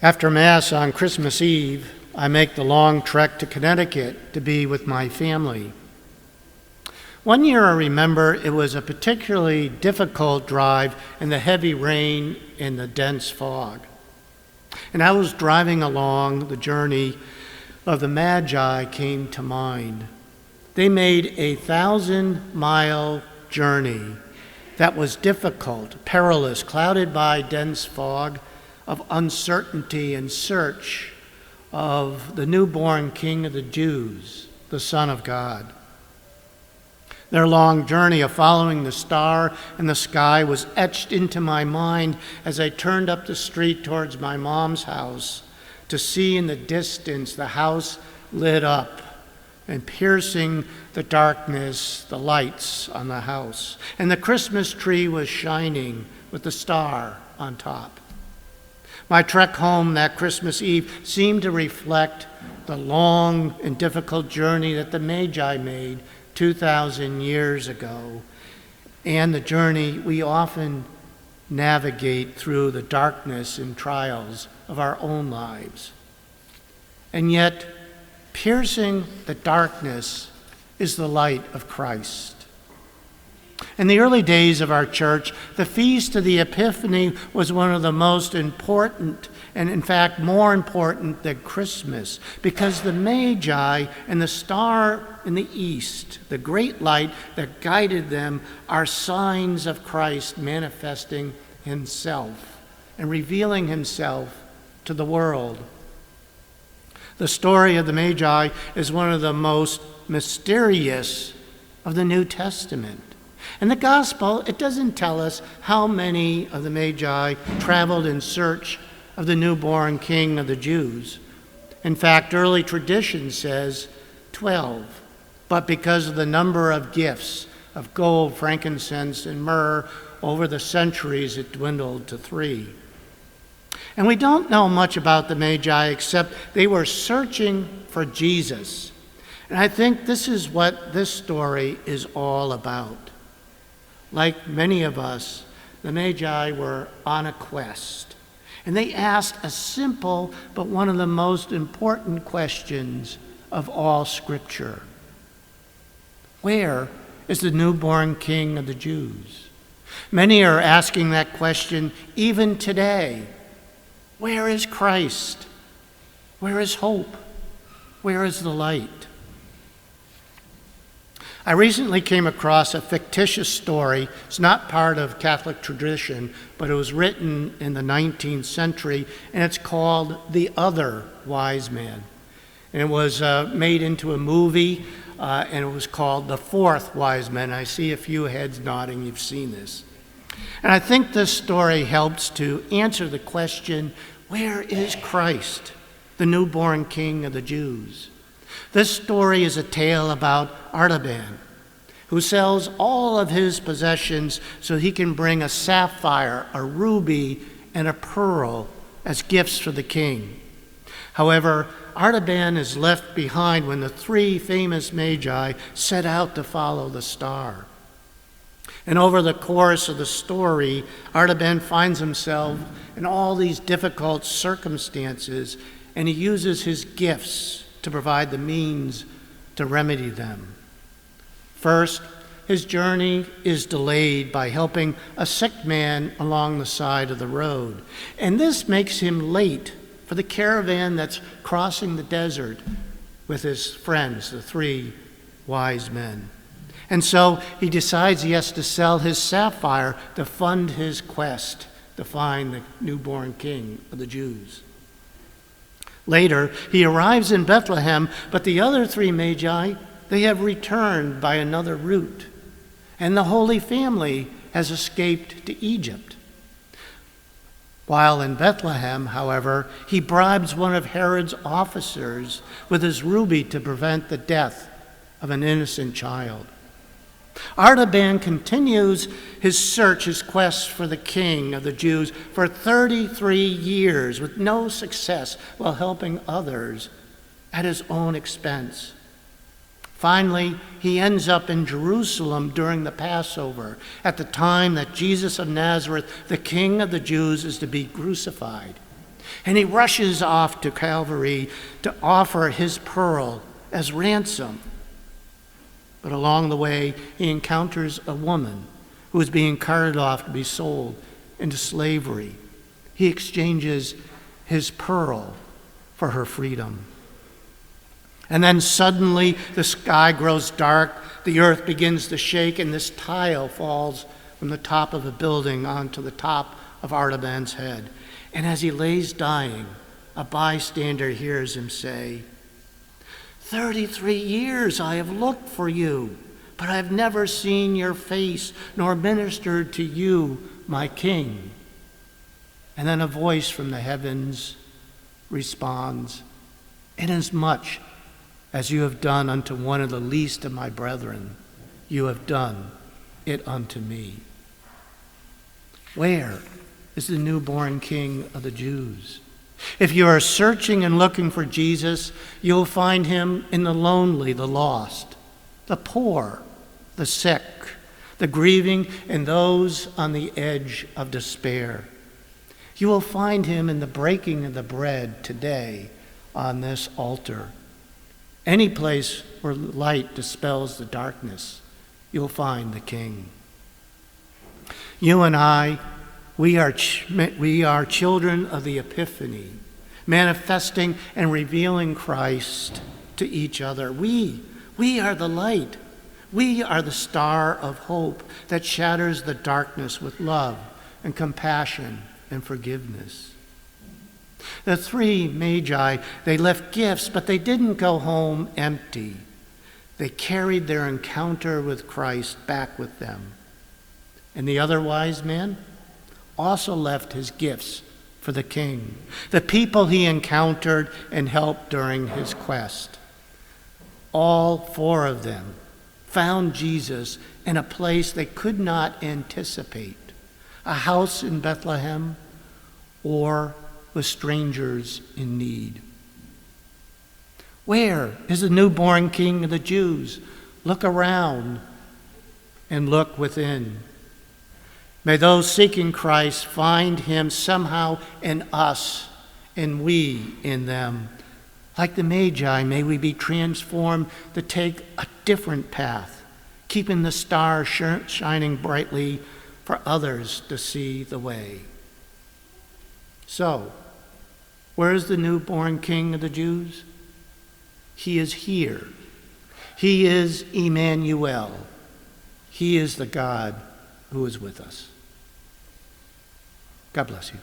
After Mass on Christmas Eve, I make the long trek to Connecticut to be with my family. One year I remember it was a particularly difficult drive in the heavy rain and the dense fog. And I was driving along the journey of the Magi came to mind. They made a 1,000-mile journey that was difficult, perilous, clouded by dense fog, of uncertainty in search of the newborn King of the Jews, the Son of God. Their long journey of following the star in the sky was etched into my mind as I turned up the street towards my mom's house to see in the distance the house lit up and piercing the darkness, the lights on the house. And the Christmas tree was shining with the star on top. My trek home that Christmas Eve seemed to reflect the long and difficult journey that the Magi made 2,000 years ago, and the journey we often navigate through the darkness and trials of our own lives. And yet, piercing the darkness is the light of Christ. In the early days of our church, the Feast of the Epiphany was one of the most important, and in fact more important than Christmas, because the Magi and the star in the east, the great light that guided them, are signs of Christ manifesting himself and revealing himself to the world. The story of the Magi is one of the most mysterious of the New Testament. In the Gospel, it doesn't tell us how many of the Magi traveled in search of the newborn King of the Jews. In fact, early tradition says 12, but because of the number of gifts of gold, frankincense, and myrrh over the centuries, it dwindled to 3. And we don't know much about the Magi except they were searching for Jesus. And I think this is what this story is all about. Like many of us, the Magi were on a quest, and they asked a simple but one of the most important questions of all Scripture. Where is the newborn King of the Jews? Many are asking that question even today. Where is Christ? Where is hope? Where is the light? I recently came across a fictitious story. It's not part of Catholic tradition, but it was written in the 19th century, and it's called The Other Wise Man. And it was made into a movie, and it was called The Fourth Wise Man. I see a few heads nodding. You've seen this. And I think this story helps to answer the question, where is Christ, the newborn King of the Jews? This story is a tale about Artaban, who sells all of his possessions so he can bring a sapphire, a ruby, and a pearl as gifts for the king. However, Artaban is left behind when the 3 famous Magi set out to follow the star. And over the course of the story, Artaban finds himself in all these difficult circumstances, and he uses his gifts to provide the means to remedy them. First, his journey is delayed by helping a sick man along the side of the road. And this makes him late for the caravan that's crossing the desert with his friends, the 3 wise men. And so he decides he has to sell his sapphire to fund his quest to find the newborn King of the Jews. Later, he arrives in Bethlehem, but the other 3 Magi, they have returned by another route, and the Holy Family has escaped to Egypt. While in Bethlehem, however, he bribes one of Herod's officers with his ruby to prevent the death of an innocent child. Artaban continues his search, his quest for the King of the Jews for 33 years with no success while helping others at his own expense. Finally, he ends up in Jerusalem during the Passover, at the time that Jesus of Nazareth, the King of the Jews, is to be crucified. And he rushes off to Calvary to offer his pearl as ransom. But along the way, he encounters a woman who is being carted off to be sold into slavery. He exchanges his pearl for her freedom. And then suddenly the sky grows dark, the earth begins to shake, and this tile falls from the top of a building onto the top of Artaban's head. And as he lays dying, a bystander hears him say, 33 years I have looked for you, but I have never seen your face nor ministered to you, my king. And then a voice from the heavens responds, inasmuch as you have done unto one of the least of my brethren, you have done it unto me. Where is the newborn King of the Jews? If you are searching and looking for Jesus, you'll find him in the lonely, the lost, the poor, the sick, the grieving, and those on the edge of despair. You will find him in the breaking of the bread today on this altar. Any place where light dispels the darkness, you'll find the King. You and I, we are children of the Epiphany, manifesting and revealing Christ to each other. We are the light. We are the star of hope that shatters the darkness with love and compassion and forgiveness. The three magi, they left gifts, but they didn't go home empty. They carried their encounter with Christ back with them. And the other wise man also left his gifts for the king, the people he encountered and helped during his quest. All four of them found Jesus in a place they could not anticipate, a house in Bethlehem or with strangers in need. Where is the newborn King of the Jews? Look around and look within. May those seeking Christ find him somehow in us and we in them. Like the Magi, may we be transformed to take a different path, keeping the star shining brightly for others to see the way. So, where is the newborn King of the Jews? He is here. He is Emmanuel. He is the God who is with us. God bless you.